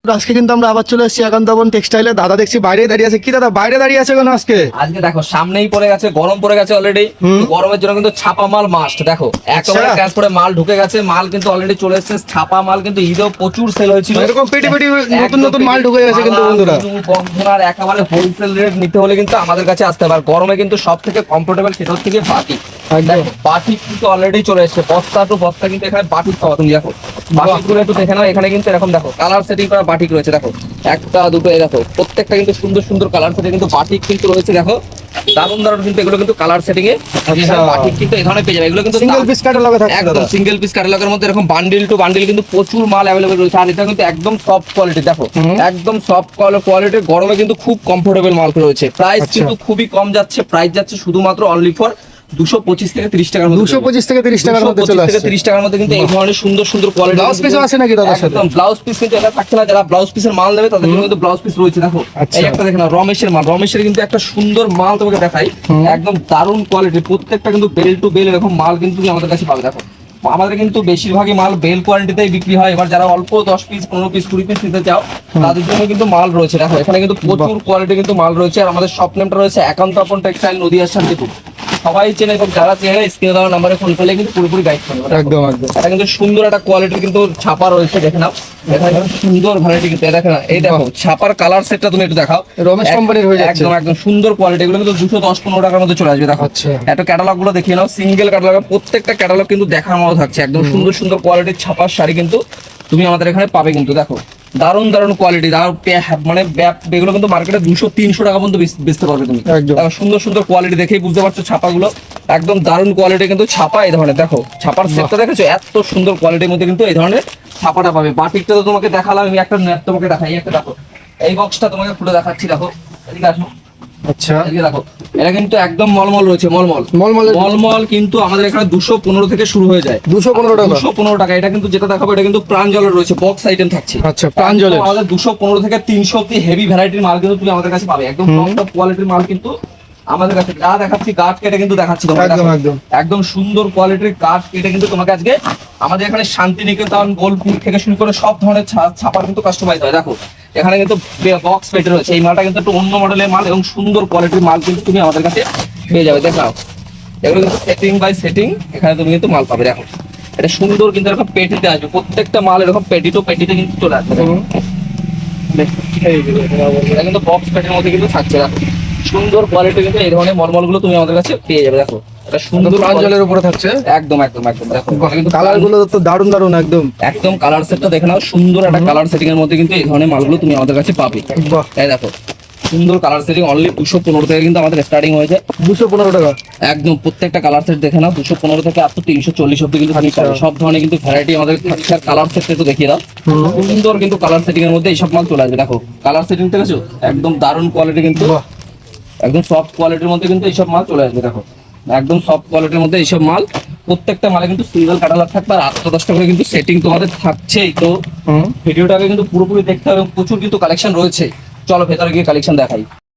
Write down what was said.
আজকে কিন্তু আমরা আবার চলে এসেছি একান্তবন টেক্সটাইলে। দাদা দেখছি বাইরে দাঁড়িয়ে আছে। কি দাদা বাইরে দাঁড়িয়ে আছে কেন আজকে? আজকে দেখো সামনেই পড়ে গেছে, গরম পড়ে গেছে অলরেডি। গরমের জন্য কিন্তু ছাপা মাল মাস্ট। দেখো একেবারে ট্রান্সপোর্টে মাল ঢুকে গেছে, মাল কিন্তু অলরেডি চলে এসেছে। ছাপা মাল কিন্তু ঈদেও প্রচুর সেল হয়েছিল, এরকম পেটি পেটি নতুন নতুন মাল ঢুকে গেছে কিন্তু বন্ধুরা। বন্ধুরা একেবারে হোলসেল রেট নিতে হলে কিন্তু আমাদের কাছে আসতে হবে। আর গরমে কিন্তু সব থেকে কমফোর্টেবল সেটা হচ্ছে কি বাটিক। বাটিক কিন্তু অলরেডি চলে এসেছে, বস্তা টু বস্তা কিন্তু এখানে বাটিক পাওয়া। তুমি দেখো বাটিক গুলো একটু দেখে নাও, এখানে কিন্তু এরকম দেখো কালার সেটিং করা বাটিক রয়েছে। দেখো একটা দুটো, এই দেখো প্রত্যেকটা কিন্তু সুন্দর সুন্দর কালার সেটিং কিন্তু বাটিক কিন্তু রয়েছে। দেখো দারুন দারুন কিন্তু এগুলো কিন্তু কালার সেটিং এ বাটিক কিন্তু এই ধরনের পেয়ে যাবে। এগুলো কিন্তু সিঙ্গেল পিস ক্যাটালগে থাকছে, একদম সিঙ্গেল পিস ক্যাটালগের মধ্যে এরকম বান্ডিল টু বান্ডিল কিন্তু প্রচুর মাল अवेलेबल রয়েছে। আর এটা কিন্তু একদম সফট কোয়ালিটি। দেখো একদম সফট কোয়ালিটির, গরমে কিন্তু খুব কমফোর্টেবল মাল রয়েছে। প্রাইস কিন্তু খুবই কম যাচ্ছে, প্রাইস যাচ্ছে শুধুমাত্র অনলি ফর 225 থেকে 30 টাকার মধ্যে। 225 থেকে 30 টাকার মধ্যে চলে আসছে। 30 টাকার মধ্যে কিন্তু এই ধরনের সুন্দর সুন্দর কোয়ালিটি। ব্লাউজ পিসও আছে নাকি দাদার সাথে? একদম ব্লাউজ পিস কিন্তু এটা থাকছে না, যারা ব্লাউজ পিসের মাল নেবে তাদের জন্য কিন্তু ব্লাউজ পিস রয়েছে। দেখো এই একটা দেখেন রমেশের মাল, রমেশের কিন্তু একটা সুন্দর মাল তোমাকে দেখাই, একদম দারুণ কোয়ালিটি। প্রত্যেকটা কিন্তু বেল টু বেল এরকম মাল কিন্তু তুমি আমাদের কাছে পাবে। দেখো আমাদের কিন্তু বেশিরভাগই মাল বেল কোয়ালিটিতেই বিক্রি হয়। এবার যারা অল্প 10 পিস 15 পিস 20 পিস নিতে চাও তাদের জন্য কিন্তু মাল রয়েছে। দেখো এখানে কিন্তু প্রচুর কোয়ালিটি কিন্তু মাল রয়েছে। আর আমাদের শপ নেমটা রয়েছে একান্তপন টেক্সটাইল, নদিয়া শান্তিপুর। সবাই চেনে এবং যারা চেনে স্ক্রিনে দেওয়া নাম্বারে ফোন করলে কিন্তু পুরোপুরি গাইড করবে। একদম একদম এটা কিন্তু সুন্দর একটা কোয়ালিটির কিন্তু ছাপা রয়েছে, দেখে নাও। এখানে কিন্তু সুন্দর ভ্যারাইটি কিন্তু দেখে না। এই দেখো ছাপার কালার সেটটা তুমি একটু দেখাও, রমেশ কোম্পানির হয়ে যাচ্ছে। একদম একদম সুন্দর কোয়ালিটি। এগুলো কিন্তু 210-15 টাকার মধ্যে চলে আসবে। দেখো একটা ক্যাটালগ গুলো দেখিয়ে নাও, সিঙ্গেল ক্যাটালগ, প্রত্যেকটা ক্যাটালগ কিন্তু দেখার মতো থাকছে। একদম সুন্দর সুন্দর কোয়ালিটির ছাপার শাড়ি কিন্তু তুমি আমাদের এখানে পাবে কিন্তু। দেখো দারুণ দারুণ কোয়ালিটি, মানে এগুলো কিন্তু মার্কেটে 200-300 টাকা পর্যন্ত বেচতে পারবে তুমি। সুন্দর সুন্দর কোয়ালিটি দেখেই বুঝতে পারছো ছাপাগুলো একদম দারুণ কোয়ালিটি কিন্তু ছাপা। এই ধরনের দেখো ছাপার সেটটা দেখেছো, এত সুন্দর কোয়ালিটির মধ্যে কিন্তু এই ধরনের ছাপাটা পাবে। বাটিকটা তো তোমাকে দেখালাম, আমি একটা ন্যাপ তোমাকে দেখাই। একটা দেখো এই বক্সটা তোমাকে খুলে দেখাচ্ছি। দেখো এদিকে আসো। আচ্ছা এদিকে দেখো, এটা কিন্তু একদম মলমল রয়েছে, মলমল কিন্তু আমাদের এখানে 215 থেকে শুরু হয়ে যায়। 215 টাকা, 215 টাকা। এটা কিন্তু যেটা দেখাবো এটা কিন্তু প্রাঞ্জলের রয়েছে, বক্স আইটেম থাকছে। আচ্ছা প্রাঞ্জলের আমাদের 215 থেকে 300 অব্দি হেভি ভ্যারাইটির মাল কিন্তু তুমি আমাদের কাছে পাবে। একদম টপ কোয়ালিটির মাল কিন্তু আমাদের কাছে। যা দেখাচ্ছি কাট কেটে কিন্তু দেখাচ্ছি একদম সুন্দর কোয়ালিটির কাট কেটে কিন্তু তোমাকে আজকে আমাদের এখানে শান্তিনিকেতন, বোলপুর থেকে শুরু করে সব ধরনের ছাপা কিন্তু কাস্টমাইজ হয়। দেখো এখানে কিন্তু বক্স পেটে রয়েছে। এই মালটা কিন্তু একটু অন্য মডেলের মাল এবং সুন্দর কোয়ালিটির মাল কিন্তু তুমি আমাদের কাছে পেয়ে যাবে। দেখাও এগুলো কিন্তু সেটিং বাই সেটিং এখানে তুমি কিন্তু মাল পাবে। দেখো এটা সুন্দর কিন্তু এরকম পেটিতে আসবে, প্রত্যেকটা মাল এরকম পেটি টু পেটিতে কিন্তু চলে আসবে। এটা কিন্তু বক্স পেটির মধ্যে কিন্তু থাকছে। দেখো সুন্দর কোয়ালিটি কিন্তু এই ধরনের মলমল গুলো তুমি আমাদের কাছে পেয়ে যাবে। দেখো এটা সুন্দর প্রাঞ্জলের উপরে থাকছে। একদম একদম একদম। দেখো কিন্তু কালার গুলো তো দারুণ দারুণ, একদম একদম কালার সেটটা দেখে নাও। সুন্দর একটা কালার সেটিং এর মধ্যে কিন্তু এই ধরনের মালগুলো তুমি আমাদের কাছে পাবে। এই দেখো সুন্দর কালার সেটিং অনলি 215 থেকে কিন্তু আমাদের স্টার্টিং হয়েছে। 215 টাকা একদম। প্রত্যেকটা কালার সেট দেখে নাও, 215 থেকে আপ টু 340 অব্দি কিন্তু তুমি পাবে। সব ধরনের কিন্তু ভ্যারাইটি আমাদের থাকছে। আর কালার সেটটা একটু দেখিয়ে দাও। সুন্দর কিন্তু কালার সেটিং এর মধ্যে এইসব মাল চলে আসবে। দেখো কালার সেটিং দেখেছো, একদম দারুণ কোয়ালিটি কিন্তু, একদম সফট কোয়ালিটির মধ্যে কিন্তু এইসব মাল চলে আসবে। দেখো একদম সফট কোয়ালিটির মধ্যে এইসব মাল, প্রত্যেকটা মালে কিন্তু সিঙ্গেল ক্যাটালগ থাকবে। আর 8-10টা করে কিন্তু সেটিং তোমাদের থাকছেই। তো ভিডিওটাকে কিন্তু পুরোপুরি দেখতে হবে, প্রচুর কিন্তু কালেকশন রয়েছে। চলো ভেতরে গিয়ে কালেকশন দেখাই।